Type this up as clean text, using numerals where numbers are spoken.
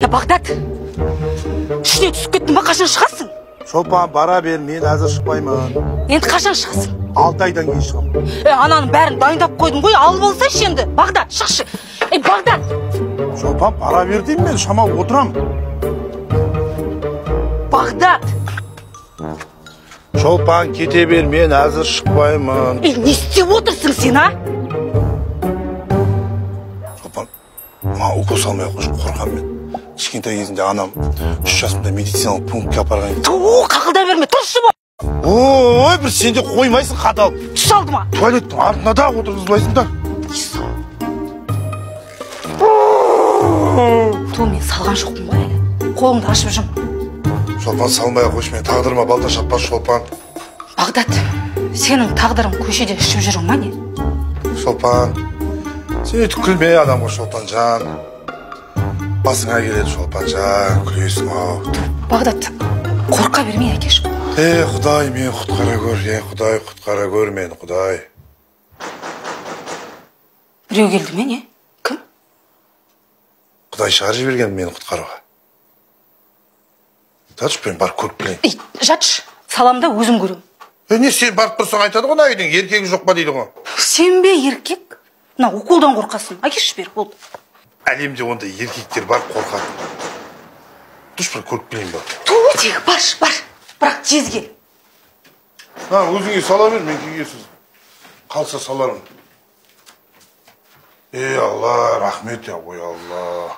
Бағдат, ішіне түсіп кеттің ба, қашан шығасың? Шолпан, бара бер, мен әзір шықпаймын. Енді қашан шығасың? 6 айдан кейін шығамын. Ананың бәрін дайындап қойдың ғой, алып алсайшы енді. Бағдат, шықшы. Бағдат! Шолпан, бара бер деймін, мен шамал отырам. Бағдат! Шолпан, кете бер, мен әзір шықпаймын. Не істеп отырсың сен, а? Шолпан, ма укол салмай қойшы, қорқам мен. Кішкентай кезінде анам 3 жасымда медициналық пунктке апарған. Қақылдай берме, тұршы бол. Ой, бір сен де қоймайсың қатал. Түс алды ма? Туалеттің артына да отырғызбайсыңдар. Мен салған жоқпын ғой әлі. Қолыңды ашып жым. Шолпан, салмай қойшы, мен тағдырыма балта шаппас, Шолпан. Бағдат, сенің тағдырың көшеде ішіп жүрің ма не? Шолпан, сен өйтіп күлме адамға, Шолпан жан. Басыңа келеді, Шолпан жан, күлесің ау. Бағдат, қорқа бермей әкеш. Құдай, мен құтқара көр, Құдай, құтқара көр мен, Құдай. Біреу келді ме не? Кім? Құдай шығар жіберген мені құтқаруға. Жатшы, мен барып көріп келейін. Жатшы, саламда өзім көрем. Не, сен барып тұрсаң айтады ғой, найдың, еркегі жоқ па дейді ғой. Сен бе еркек? Уколдан қорқасың. Әкеші бер, болды. Әлемде онда еркектер бар қорқады. Тұршы, бір көріп келейін ба. Тегі, бар. Бірақ тез кел. Өзіңе сала бер, мен кегесіз. Қалса саларым. Алла, рахмет, ой Алла.